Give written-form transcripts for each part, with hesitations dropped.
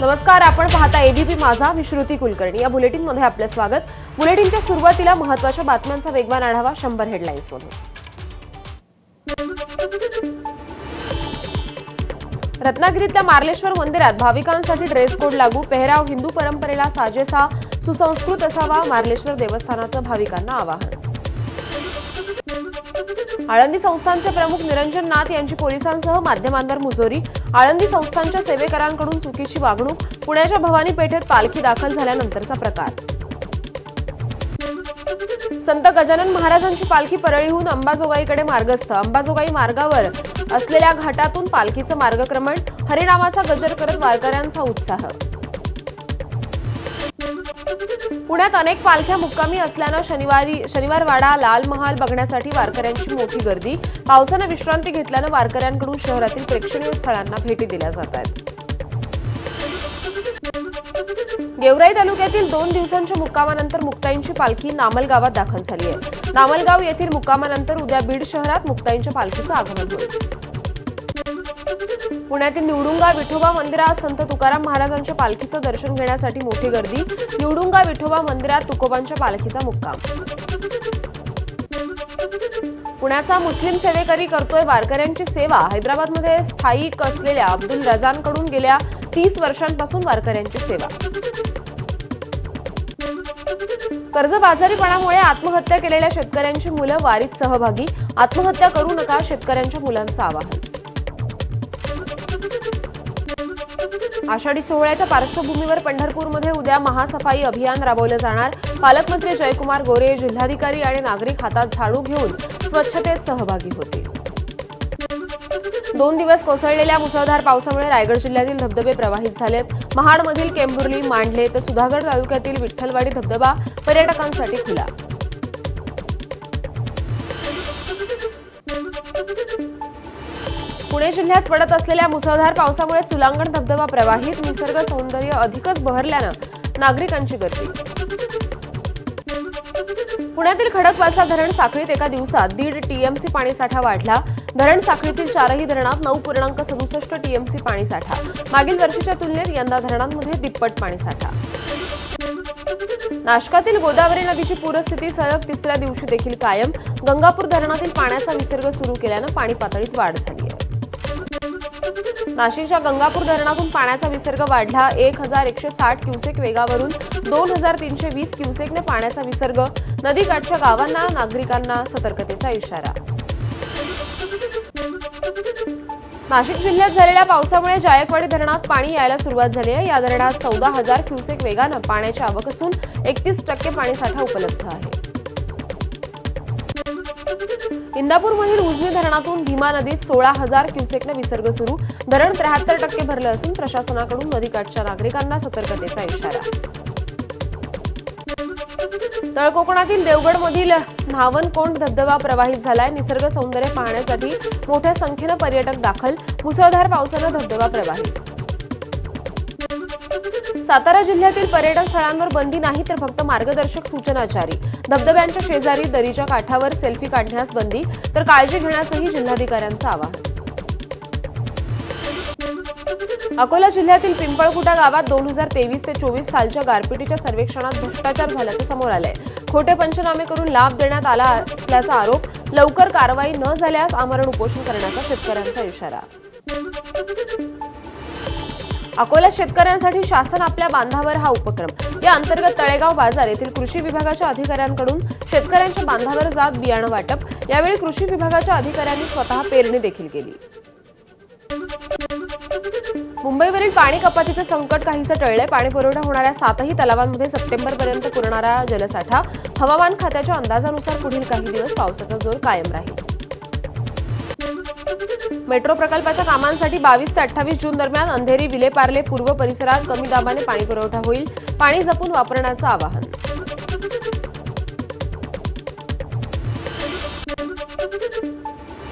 नमस्कार, आपण पाहता एबीपी माझा. मी श्रुती कुलकर्णी. या बुलेटिनमध्ये आपले स्वागत. बुलेटिनच्या सुरुवातीला महत्त्वाच्या बातम्यांचा वेगवान आढावा 100 हेडलाईन्समधून. रत्नागिरीतल्या मार्लेश्वर मंदिरात भाविकांसाठी ड्रेस कोड लागू. पेहराव हिंदू परंपरेला साजेसा सुसंस्कृत असावा, मार्लेश्वर देवस्थानाचं भाविकांना आवाहन. आळंदी संस्थानचे प्रमुख निरंजन नाथ यांची पोलिसांसह माध्यमांवर मुजोरी. आळंदी संस्थानच्या सेवेकरांकडून चुकीची वागणूक. पुण्याच्या भवानी पेठेत पालखी दाखल झाल्यानंतरचा प्रकार. संत गजानन महाराजांची पालखी परळीहून अंबाजोगाईकडे मार्गस्थ. अंबाजोगाई मार्गावर असलेल्या घाटातून पालखीचं मार्गक्रमण. हरिनामाचा गजर करत वारकऱ्यांचा उत्साह. पुण्यात अनेक पालख्या मुक्कामी असल्यानं शनिवारवाडा, लाल महाल बघण्यासाठी वारकऱ्यांची मोठी गर्दी. पावसानं विश्रांती घेतल्यानं वारकऱ्यांकडून शहरातील प्रेक्षणीय स्थळांना भेटी दिल्या जात आहेत. गेवराई तालुक्यातील 2 दिवसांच्या मुक्कामानंतर मुक्ताईंची पालखी नामल गावात दाखल झाली आहे. नामलगाव येथील मुक्कामानंतर उद्या बीड शहरात मुक्ताईंच्या पालखीचं आगमन होईल. पुण्यातील निवडुंगा विठोबा मंदिरात संत तुकाराम महाराजांच्या पालखीचं दर्शन घेण्यासाठी मोठी गर्दी. निवडुंगा विठोबा मंदिरात तुकोबांच्या पालखीचा मुक्काम. पुण्याचा मुस्लिम सेवेकरी करतोय वारकऱ्यांची सेवा. हैदराबादमध्ये स्थायिक असलेल्या अब्दुल रजांकडून गेल्या 30 वर्षांपासून वारकऱ्यांची सेवा. कर्जबाजारीपणामुळे आत्महत्या केलेल्या शेतकऱ्यांची मुलं वारीत सहभागी. आत्महत्या करू नका, शेतकऱ्यांच्या मुलांचं आवाहन. आषाढी सोहळ्याच्या पार्श्वभूमीवर पंढरपूरमध्ये उद्या महासफाई अभियान राबवलं जाणार. पालकमंत्री जयकुमार गोरे, जिल्हाधिकारी आणि नागरिक हातात झाडू घेऊन स्वच्छतेत सहभागी होते. 2 दिवस कोसळलेल्या मुसळधार पावसामुळे रायगड जिल्ह्यातील धबधबे प्रवाहित झालेत. महाडमधील केंबुर्ली, मांडले तर सुधागड तालुक्यातील विठ्ठलवाडी धबधबा पर्यटकांसाठी खुला. पुणे जिल्ह्यात पडत असलेल्या मुसळधार पावसामुळे चुलांगण धबधबा प्रवाहित. निसर्ग सौंदर्य अधिकच बहरल्यानं नागरिकांची गर्दी. पुण्यातील खडकवासला धरण साखळीत एका दिवसात 1.5 टीएमसी पाणीसाठा वाढला. धरण साखळीतील 4ही धरणात 9.67 टीएमसी पाणीसाठा. मागील वर्षीच्या तुलनेत यंदा धरणांमध्ये तिप्पट पाणीसाठा. नाशकातील गोदावरी नदीची पूरस्थिती सलग 3ऱ्या दिवशी देखील कायम. गंगापूर धरणातील पाण्याचा विसर्ग सुरू केल्यानं पाणी पातळीत वाढ झाली आहे. नाशिकच्या गंगापूर धरणातून पाण्याचा विसर्ग वाढला. 1160 क्युसेक वेगावरून 2320 क्युसेकने पाण्याचा विसर्ग. नदीकाठच्या गावांना नागरिकांना सतर्कतेचा इशारा. नाशिक जिल्ह्यात झालेल्या पावसामुळे जायकवाडी धरणात पाणी यायला सुरुवात झाली आहे. या धरणात 14,000 क्युसेक वेगानं पाण्याची आवक असून 31% पाणीसाठा उपलब्ध आहे. इंदापूरमधील उजनी धरणातून भीमा नदीत 16,000 क्युसेकने विसर्ग सुरू. धरण 73% भरलं असून प्रशासनाकडून नदीकाठच्या नागरिकांना सतर्कतेचा इशारा. तळकोकणातील देवगडमधील न्हावणकोंड धबधबा प्रवाहित झालाय. निसर्ग सौंदर्य पाहण्यासाठी मोठ्या संख्येनं पर्यटक दाखल. मुसळधार पावसानं धबधबा प्रवाहित. सातारा जिल्ह्यातील पर्यटन स्थळांवर बंदी नाही तर फक्त मार्गदर्शक सूचना जारी. धबधब्यांच्या शेजारी दरीच्या काठावर सेल्फी काढण्यास बंदी तर काळजी घेण्यासही जिल्हाधिकाऱ्यांचं आवाहन. अकोला जिल्ह्यातील पिंपळखुटा गावात 2023 ते 24 सालच्या गारपिटीच्या सर्वेक्षणात भ्रष्टाचार झाल्याचं समोर आलंय. खोटे पंचनामे करून लाभ देण्यात आला असल्याचा आरोप. लवकर कारवाई न झाल्यास आमरण उपोषण करण्याचा शेतकऱ्यांचा इशारा. अकोला शेतकऱ्यांसाठी शासन आपल्या बांधावर हा उपक्रम. या अंतर्गत तळेगाव बाजार येथील कृषी विभागाच्या अधिकाऱ्यांकडून शेतकऱ्यांच्या बांधावर जात बियाणं वाटप. यावेळी कृषी विभागाच्या अधिकाऱ्यांनी स्वतः पेरणी देखील केली. मुंबईवरील पाणी कपातीचं संकट काहीसं टळलंय. पाणीपुरवठा होणाऱ्या 7ही तलावांमध्ये सप्टेंबरपर्यंत पुरणारा जलसाठा. हवामान खात्याच्या अंदाजानुसार पुढील काही दिवस पावसाचा जोर कायम राहील. मेट्रो प्रकल्पाच्या कामांसाठी 22 ते 28 जून दरम्यान अंधेरी, विलेपार्ले, पूर्व परिसरात कमी दाबाने पाणीपुरवठा होईल. पाणी जपून वापरण्याचं आवाहन.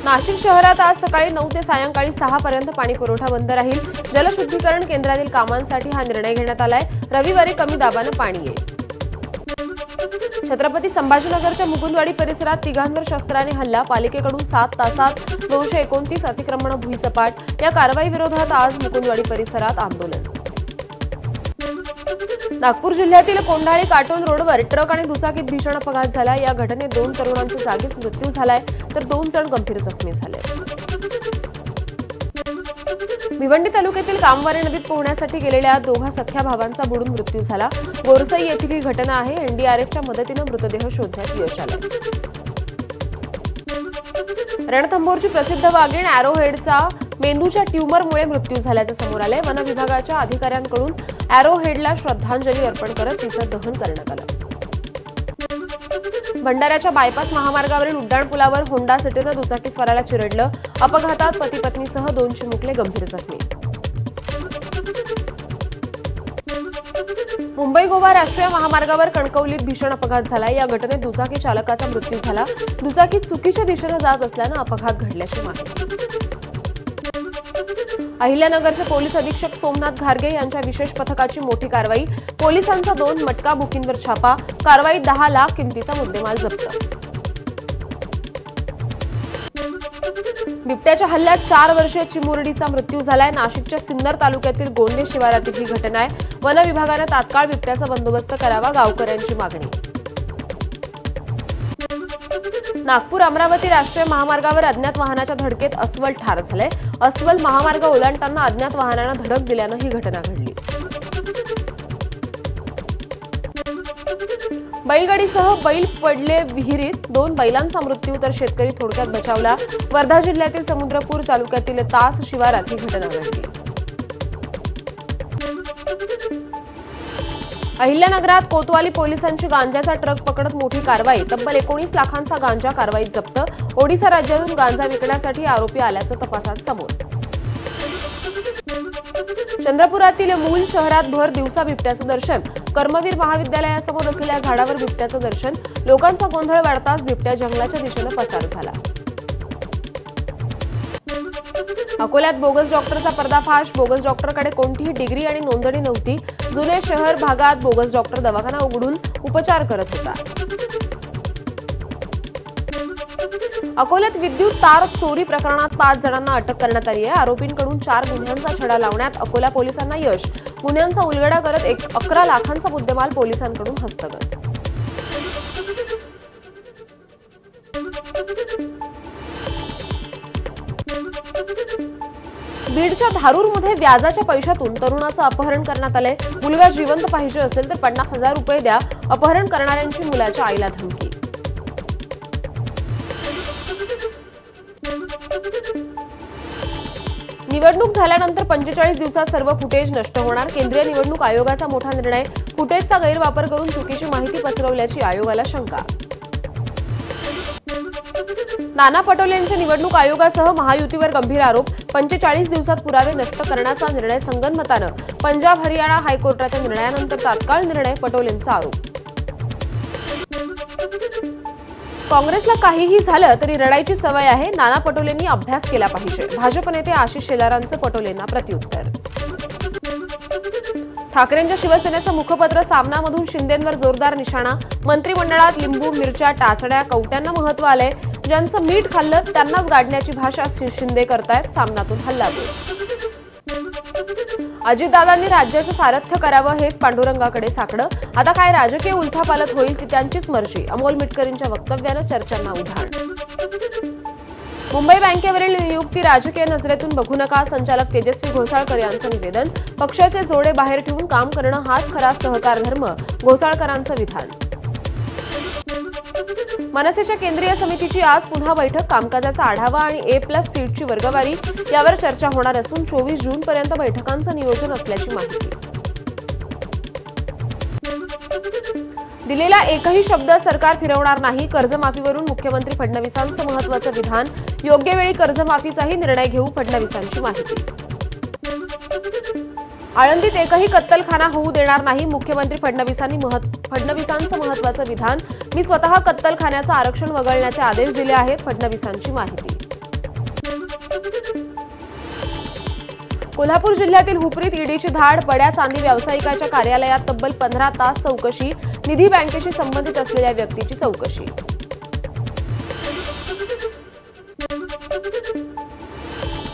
नाशिक शहरात आज सकाळी 9 ते सायंकाळी 6 पर्यंत पाणीपुरवठा बंद राहील. जलशुद्धीकरण केंद्रातील कामांसाठी हा निर्णय घेण्यात आलाय. रविवारी कमी दाबानं पाणी येईल. छत्रपती संभाजीनगरच्या मुकुंदवाडी परिसरात तिघांवर शस्त्राने हल्ला. पालिकेकडून 7 तासात 229 अतिक्रमण भुईसपाट. या कारवाई विरोधात आज मुकुंदवाडी परिसरात आंदोलन. नागपूर जिल्ह्यातील कोंढाळी काटोल रोडवर ट्रक आणि दुचाकीत भीषण अपघात झाला। या घटनेत 2 तरुणांचा जागीच मृत्यू झालाय तर 2 जण गंभीर जखमी झाले। भिवंडी तालुक्यातील कामवारे नदीत पोहण्यासाठी गेलेल्या 2 सख्या भावांचा बुडून मृत्यू झाला। गोरसई येथील ही घटना आहे। एनडीआरएफच्या मदतीने मृतदेह शोधण्यात यश आले। रणथंभोरची प्रसिद्ध वाघीण अॅरोहेडचा मेंदूच्या ट्यूमरमुळे मृत्यू झाल्याचे समोर आले। वन विभागाच्या अधिकाऱ्यांकडून अॅरोहेडला श्रद्धांजली अर्पण करत तिचं दहन करण्यात आलं। भंडाऱ्याच्या बायपास महामार्गावरील उड्डाणपुलावर होंडा सिटीनं दुचाकीस्वाराला चिरडलं। अपघातात पती पत्नीसह 2 चिमुकले गंभीर जखमी। मुंबई गोवा राष्ट्रीय महामार्गावर कणकवलीत भीषण अपघात झाला। या घटनेत दुचाकी चालकाचा मृत्यू झाला। दुचाकी चुकीच्या दिशेने जात असल्यानं अपघात घडल्याची माहिती। अहिल्यानगरचे पोलीस अधीक्षक सोमनाथ घारगे यांच्या विशेष पथकाची मोठी कारवाई। पोलिसांचा 2 मटका बुकींवर छापा। कारवाईत 10 लाख किमतीचा मुद्देमाल जप्त। बिबट्याच्या हल्ल्यात 4 वर्षीय चिमुरडीचा मृत्यू झालाय। नाशिकच्या सिन्नर तालुक्यातील गोंदे शिवारातील ही घटना आहे। वन विभागाने तात्काळ बिबट्याचा बंदोबस्त करावा, गावकऱ्यांची मागणी। नागपूर अमरावती राष्ट्रीय महामार्गावर अज्ञात वाहनाच्या धडकेत अस्वल ठार झाले। अस्वल महामार्ग ओलांडताना अज्ञात वाहनानं धडक दिल्यानं ही घटना घडली। बैलगाडीसह बैल पडले विहिरीत, 2 बैलांचा मृत्यू तर शेतकरी थोडक्यात बचावला। वर्धा जिल्ह्यातील समुद्रपूर तालुक्यातील तास शिवारात ही घटना घडली। अहिल्यानगरात कोतवाली पोलिसांची गांजाचा ट्रक पकडत मोठी कारवाई। तब्बल 19 लाखांचा गांजा कारवाईत जप्त। ओडिशा राज्यातून गांजा विकण्यासाठी आरोपी आल्याचं तपासात समोर। चंद्रपुरातील मूल शहरात भर दिवसा बिबट्याचं दर्शन। कर्मवीर महाविद्यालयासमोर असलेल्या झाडावर बिबट्याचं दर्शन। लोकांचा गोंधळ वाढताच बिबट्या जंगलाच्या दिशेने पसार झाला। अकोल्यात बोगस डॉक्टरचा पर्दाफाश। बोगस डॉक्टरकडे कोणतीही डिग्री आणि नोंदणी नव्हती। जुने शहर भागात बोगस डॉक्टर दवाखाना उघडून उपचार करत होता। अकोल्यात विद्युत तार चोरी प्रकरणात 5 जणांना अटक करण्यात आली आहे। आरोपींकडून 4 गुन्ह्यांचा छडा लावण्यात अकोला पोलिसांना यश। गुन्ह्यांचा उलगडा करत 11 लाखांचा मुद्देमाल पोलिसांकडून हस्तगत। बीडच्या धारूरमध्ये व्याजाच्या पैशातून तरुणाचं अपहरण करण्यात आलंय। मुलगा जिवंत पाहिजे असेल तर 50,000 रुपये द्या, अपहरण करणाऱ्यांची मुलाच्या आईला धमकी। निवडणूक झाल्यानंतर 45 दिवसात सर्व फुटेज नष्ट होणार। केंद्रीय निवडणूक आयोगाचा मोठा निर्णय। फुटेजचा गैरवापर करून चुकीची माहिती पसरवल्याची आयोगाला शंका। नाना पटोलेंचे निवडणूक आयोगासह महायुतीवर गंभीर आरोप। 45 दिवसात पुरावे नष्ट करण्याचा निर्णय संगनमतानं। पंजाब हरियाणा हायकोर्टाच्या निर्णयानंतर तात्काळ निर्णय, पटोलेंचा आरोप। काँग्रेसला काहीही झालं तरी रडायची सवय आहे। नाना पटोलेंनी अभ्यास केला पाहिजे। भाजप नेते आशिष शेलारांचं पटोलेंना प्रत्युत्तर। ठाकरेंच्या शिवसेनेचं मुखपत्र सामनामधून शिंदेंवर जोरदार निशाणा। मंत्रिमंडळात लिंबू मिरच्या टाचण्या कवट्यांना महत्व आलंय। ज्यांचं मीठ खाल्लं त्यांनाच गाडण्याची भाषा शिंदे करतायत। सामनातून हल्लाबोल। अजितदादांनी राज्याचं सारथ्य करावं हेच पांडुरंगाकडे साकडं। आता काय राजकीय उलथापालथ होईल ती त्यांचीच मर्जी। अमोल मिटकरींच्या वक्तव्यानं चर्चांना उधाण। मुंबई बँकेवरील नियुक्ती राजकीय नजरेतून बघू नका, संचालक तेजस्वी घोसाळकर यांचं निवेदन। पक्षाचे जोडे बाहेर ठेवून काम करणं हाच खरा सहकार धर्म, घोसाळकरांचं विधान। मनसेच्या केंद्रीय समितीची आज पुन्हा बैठक। कामकाजाचा आढावा आणि A+ सीटची वर्गवारी यावर चर्चा होणार असून 24 जूनपर्यंत बैठकांचं नियोजन असल्याची माहिती। दिलेला एकही शब्द सरकार फिरवणार नाही। कर्जमाफीवरून मुख्यमंत्री फडणवीसांचं महत्त्वाचं विधान। योग्य वेळी कर्जमाफीचाही निर्णय घेऊ, फडणवीसांची माहिती। आळंदीत एकही कत्तलखाना होऊ देणार नाही। मुख्यमंत्री फडणवीसांचं महत्त्वाचं विधान। मी स्वतः कत्तलखान्याचं आरक्षण वगळण्याचे आदेश दिले आहेत, फडणवीसांची माहिती। कोल्हापूर जिल्ह्यातील हुपरीत ईडीची धाड। बड्या चांदी व्यावसायिकाच्या कार्यालयात तब्बल 15 तास चौकशी। निधी बँकेशी संबंधित असलेल्या व्यक्तीची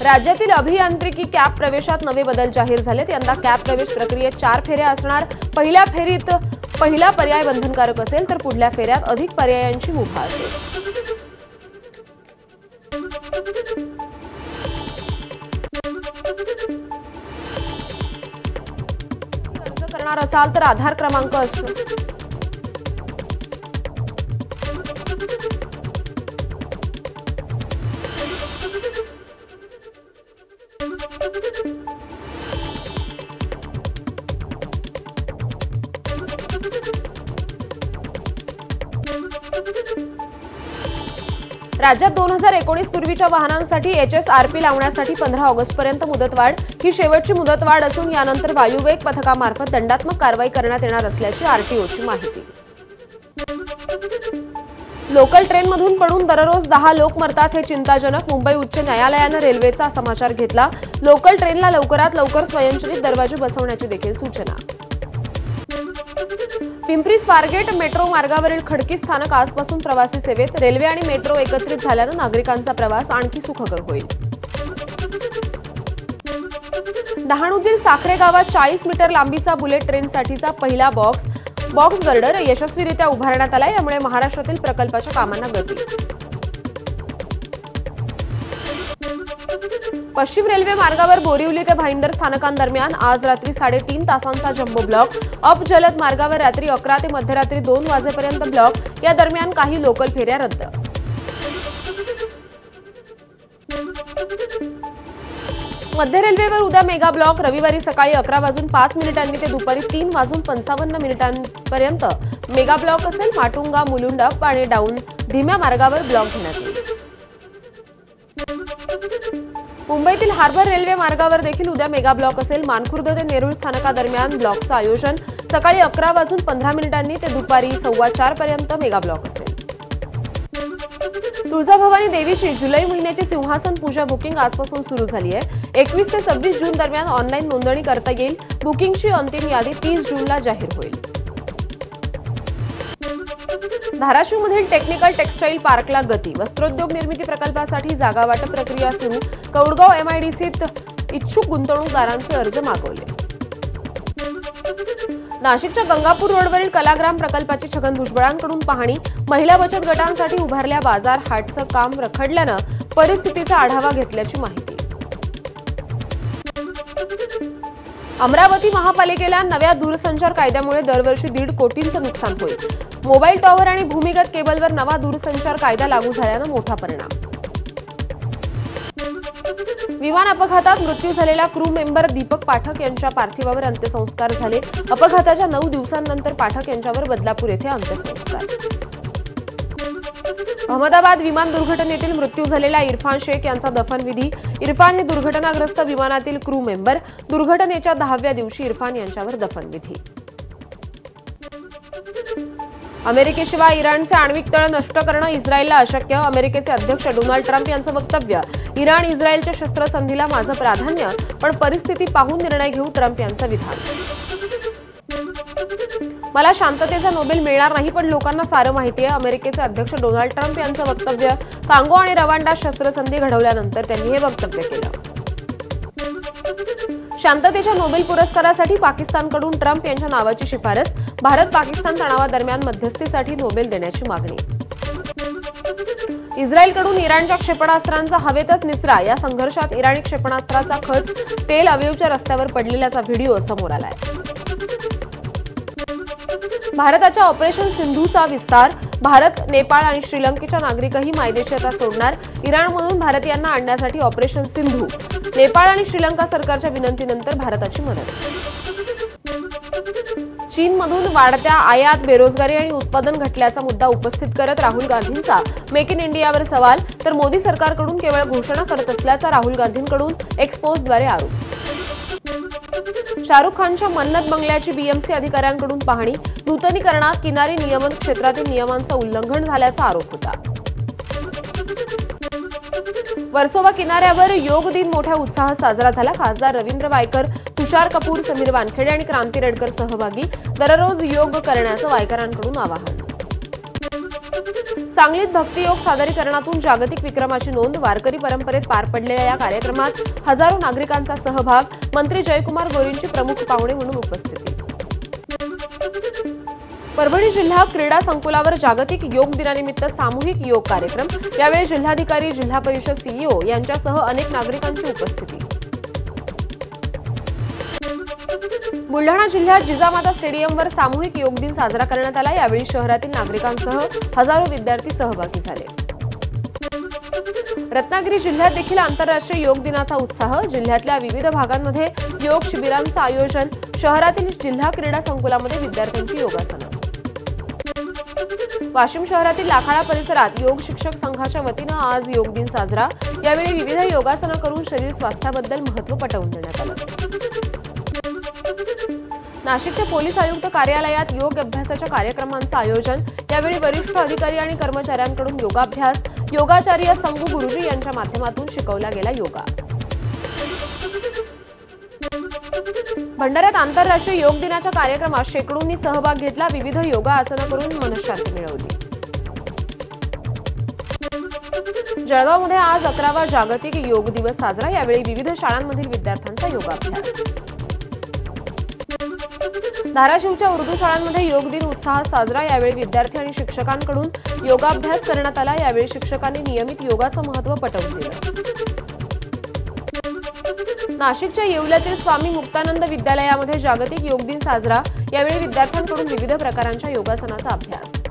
राज्यातील अभियांत्रिकी कॅप प्रवेशात नवे बदल जाहीर झालेत। यंदा कॅप प्रवेश प्रक्रियेत 4 फेऱ्या असणार। पहिल्या फेरीत पहिला पर्याय बंधनकारक असेल तर पुढल्या फेऱ्यात अधिक पर्यायांची मुभा असेल। अर्ज करणार असाल तर आधार क्रमांक असतो। राज्यात 2019 पूर्वीच्या वाहनांसाठी HSRP लावण्यासाठी 15 ऑगस्टपर्यंत मुदतवाढ। ही शेवटची मुदतवाढ असून यानंतर वायुवेग पथकामार्फत दंडात्मक कारवाई करण्यात येणार असल्याची RTOची माहिती। लोकल ट्रेनमधून पडून दररोज 10 लोक मरतात हे चिंताजनक। मुंबई उच्च न्यायालयानं रेल्वेचा समाचार घेतला। लोकल ट्रेनला लवकरात लवकर स्वयंचलित दरवाजे बसवण्याची देखील सूचना। पिंपरी स्वारगेट मेट्रो मार्गावरील खडकी स्थानक आजपासून प्रवासी सेवेत। रेल्वे आणि मेट्रो एकत्रित झाल्यानं नागरिकांचा प्रवास आणखी सुखकर होईल। डहाणूतील साखरे गावात 40 मीटर लांबीचा बुलेट ट्रेनसाठीचा पहिला बॉक्स गर्डर यशस्वीरित्या उभारण्यात आला। यामुळे महाराष्ट्रातील प्रकल्पाच्या कामांना गती। पश्चिम रेल्वे मार्गावर बोरिवली ते भाईंदर स्थानकांदरम्यान आज रात्री 3.5 तासांचा जम्बो ब्लॉक। अप जलद मार्गावर रात्री 11 ते मध्यरात्री 2 वाजेपर्यंत ब्लॉक। या दरम्यान काही लोकल फेऱ्या रद्द। मध्य रेल्वेवर उद्या मेगा ब्लॉक। रविवारी सकाळी 11:05 ते दुपारी 3:55 पर्यंत मेगा ब्लॉक असेल। माटुंगा, मुलुंड अप आणि डाऊन धीम्या मार्गावर ब्लॉक घेण्यात येईल। मुंबईतील हार्बर रेल्वे मार्गावर देखील उद्या मेगा ब्लॉक असेल। मानखुर्द ते नेरूळ स्थानकादरम्यान ब्लॉकचं आयोजन। सकाळी 11:15 ते दुपारी 4:15 पर्यंत मेगा ब्लॉक असेल। तुळजाभवानी देवीची जुलै महिन्याची सिंहासन पूजा बुकिंग आजपासून सुरू झाली आहे। 21 ते 26 जून दरम्यान ऑनलाईन नोंदणी करता येईल। बुकिंगची अंतिम यादी 30 जूनला जाहीर होईल। धाराशिवमधील टेक्निकल टेक्सटाईल पार्कला गती। वस्त्रोद्योग निर्मिती प्रकल्पासाठी जागा वाटप प्रक्रिया सुरू। कौडगाव MIDCत इच्छुक गुंतवणूकदारांचे अर्ज मागवले। नाशिकच्या गंगापूर रोडवरील कलाग्राम प्रकल्पाची छगन भुजबळांकडून पाहणी। महिला बचत गटांसाठी उभारल्या बाजार हाटचं काम रखडल्यानं परिस्थितीचा आढावा घेतल्याची माहिती। अमरावती महापालिकेला नव्या दूरसंचार कायद्यामुळे दरवर्षी 1.5 कोटींचं नुकसान होईल। मोबाईल टॉवर आणि भूमिगत केबलवर नवा दूरसंचार कायदा लागू झाल्यानं मोठा परिणाम। विमान अपघातात मृत्यू झालेला क्रू मेंबर दीपक पाठक यांच्या पार्थिवावर अंत्यसंस्कार झाले। अपघाताच्या 9 दिवसांनंतर पाठक यांच्यावर बदलापूर येथे अंत्यसंस्कार। अहमदाबाद विमान दुर्घटनेतील मृत्यू झालेला इरफान शेख यांचा दफनविधी। इरफान हे दुर्घटनाग्रस्त विमानातील क्रू मेंबर। दुर्घटनेच्या 10व्या दिवशी इरफान यांच्यावर दफनविधी। अमेरिकेशिवाय इराणचे आण्विक तळ नष्ट करणं इस्रायलला अशक्य। अमेरिकेचे अध्यक्ष डोनाल्ड ट्रम्प यांचं वक्तव्य। इराण इस्रायलच्या शस्त्रसंधीला माझं प्राधान्य, पण परिस्थिती पाहून निर्णय घेऊ, ट्रम्प यांचं विधान। मला शांततेचा नोबेल मिळणार नाही, पण लोकांना सारं माहिती आहे। अमेरिकेचे अध्यक्ष डोनाल्ड ट्रम्प यांचं वक्तव्य। कांगो आणि रवांडा शस्त्रसंधी घडवल्यानंतर त्यांनी हे वक्तव्य केलं। शांततेच्या नोबेल पुरस्कारासाठी पाकिस्तानकडून ट्रम्प यांच्या नावाची शिफारस। भारत पाकिस्तान तणावादरम्यान मध्यस्थीसाठी नोबेल देण्याची मागणी। इस्रायलकडून इराणच्या क्षेपणास्त्रांचा हवेतच निचरा। या संघर्षात इराणी क्षेपणास्त्राचा खच तेल अवीवच्या रस्त्यावर पडलेल्याचा व्हिडिओ समोर आलाय। भारताच्या ऑपरेशन सिंधूचा विस्तार। भारत, नेपाळ आणि श्रीलंकेच्या नागरिकही मायदेशी आता सोडणार। इराणमधून भारतीयांना आणण्यासाठी ऑपरेशन सिंधू। नेपाळ आणि श्रीलंका सरकारच्या विनंतीनंतर भारताची मदत। चीनमधून वाढत्या आयात, बेरोजगारी आणि उत्पादन घटल्याचा मुद्दा उपस्थित करत राहुल गांधींचा मेक इन इंडियावर सवाल। तर मोदी सरकारकडून केवळ घोषणा करत असल्याचा राहुल गांधींकडून एक्सपोजद्वारे आरोप। शाहरुख खानच्या मन्नत बंगल्याची BMC अधिकाऱ्यांकडून पाहणी। नूतनीकरणात किनारी नियमन क्षेत्रातील नियमांचं उल्लंघन झाल्याचा आरोप होता। वर्सोवा किनाऱ्यावर योग दिन मोठ्या उत्साहात साजरा झाला। खासदार रवींद्र वायकर, तुषार कपूर, समीर वानखेडे आणि क्रांती रेडकर सहभागी। दररोज योग करण्याचं वायकरांकडून आवाहन। सांगलीत भक्तियोग सादरीकरणातून जागतिक विक्रमाची नोंद. वारकरी परंपरेत पार पडलेल्या या कार्यक्रमात हजारो नागरिकांचा सहभाग. मंत्री जयकुमार गोरेंची प्रमुख पाहुणे म्हणून उपस्थिती. परभणी जिल्हा क्रीडा संकुलावर जागतिक योग दिनानिमित्त सामूहिक योग कार्यक्रम. यावेळी जिल्हाधिकारी, जिल्हा परिषद सीईओ यांच्यासह अनेक नागरिकांची उपस्थिती. बुलढाणा जिल्ह्यात जिजामाता स्टेडियमवर सामूहिक योग दिन साजरा करण्यात आला. यावेळी शहरातील नागरिकांसह हजारो विद्यार्थी सहभागी झाले. रत्नागिरी जिल्ह्यात देखील आंतरराष्ट्रीय योग दिनाचा उत्साह. जिल्ह्यातल्या विविध भागांमध्ये योग शिबिरांचं आयोजन. शहरातील जिल्हा क्रीडा संकुलामध्ये विद्यार्थ्यांची योगासनं. वाशिम शहरातील लाखाळा परिसरात योग शिक्षक संघाच्या वतीनं आज योग दिन साजरा. यावेळी विविध योगासनं करून शरीर स्वास्थ्याबद्दल महत्त्व पटवून देण्यात आलं. नाशिकच्या पोलीस आयुक्त कार्यालयात योग अभ्यासाच्या कार्यक्रमांचं आयोजन. यावेळी वरिष्ठ अधिकारी आणि कर्मचाऱ्यांकडून योगाभ्यास. योगाचार्य संगू गुरुजी यांच्या माध्यमातून शिकवला गेला योगा. भंडाऱ्यात आंतरराष्ट्रीय योग दिनाच्या कार्यक्रमात शेकडोंनी सहभाग घेतला. विविध योगा आसनं करून मनःशांती मिळवली. जळगावमध्ये आज 11वा जागतिक योग दिवस साजरा. यावेळी विविध शाळांमधील विद्यार्थ्यांचा योगाभ्यास. धाराशिवच्या उर्दू शाळांमध्ये योग दिन उत्साहात साजरा. यावेळी विद्यार्थी आणि शिक्षकांकडून योगाभ्यास करण्यात आला. यावेळी शिक्षकांनी नियमित योगाचं महत्त्व पटवून दिलं. नाशिकच्या येवल्यातील स्वामी मुक्तानंद विद्यालयामध्ये जागतिक योग दिन साजरा. यावेळी विद्यार्थ्यांकडून विविध प्रकारांच्या योगासनाचा अभ्यास.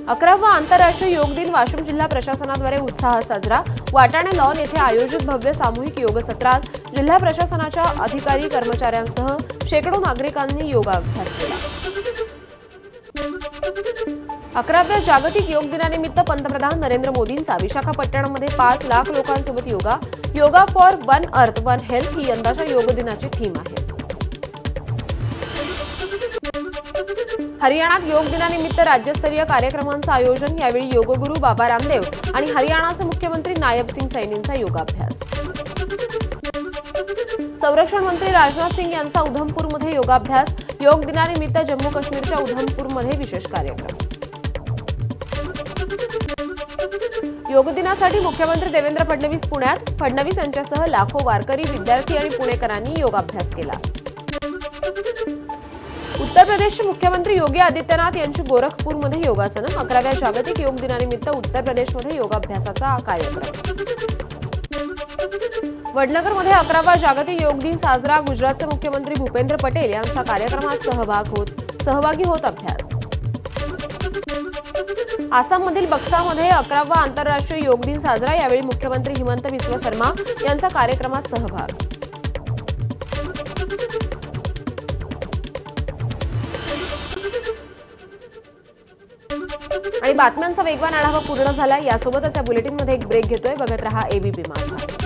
11वा आंतरराष्ट्रीय योग दिन वाशिम जिल्हा प्रशासनाद्वारे उत्साहात साजरा. वाटाणे लॉन येथे आयोजित भव्य सामूहिक योग सत्रात जिल्हा प्रशासनाच्या अधिकारी, कर्मचाऱ्यांसह शेकडो नागरिकांनी योगाभ्यास केला. 11व्या जागतिक योग दिनानिमित्त पंतप्रधान नरेंद्र मोदींचा विशाखापट्टणममध्ये 5 लाख लोकांसोबत yoga. Yoga for one earth one health ही यंदाच्या योग दिनाची थीम आहे. हरियाणात योग दिनानिमित्त राज्यस्तरीय कार्यक्रमांचं आयोजन. यावेळी योगगुरू बाबा रामदेव आणि हरियाणाचे मुख्यमंत्री नायब सिंग सैनींचा योगाभ्यास. संरक्षण मंत्री राजनाथ सिंग यांचा उधमपूरमध्ये योगाभ्यास. योग दिनानिमित्त जम्मू काश्मीरच्या उधमपूरमध्ये विशेष कार्यक्रम. योग दिनासाठी मुख्यमंत्री देवेंद्र फडणवीस पुण्यात. फडणवीस यांच्यासह लाखो वारकरी, विद्यार्थी आणि पुणेकरांनी योगाभ्यास केला. उत्तर प्रदेशचे मुख्यमंत्री योगी आदित्यनाथ यांची गोरखपूरमध्ये योगासनं. 11व्या जागतिक योग दिनानिमित्त उत्तर प्रदेशमध्ये योगाभ्यासाचा कार्यक्रम. वडनगरमध्ये 11वा जागतिक योग दिन साजरा. गुजरातचे मुख्यमंत्री भूपेंद्र पटेल यांचा कार्यक्रमात सहभागी होत अभ्यास. आसाममधील बक्सामध्ये 11वा आंतरराष्ट्रीय योग दिन साजरा. यावेळी मुख्यमंत्री हिमंत बिस्वा शर्मा यांचा कार्यक्रमात सहभाग. आणि बातम्यांचा वेगवान आढावा पूर्ण झाला. यासोबतच या बुलेटिनमध्ये एक ब्रेक घेतोय. बघत रहा एबीपी माझा.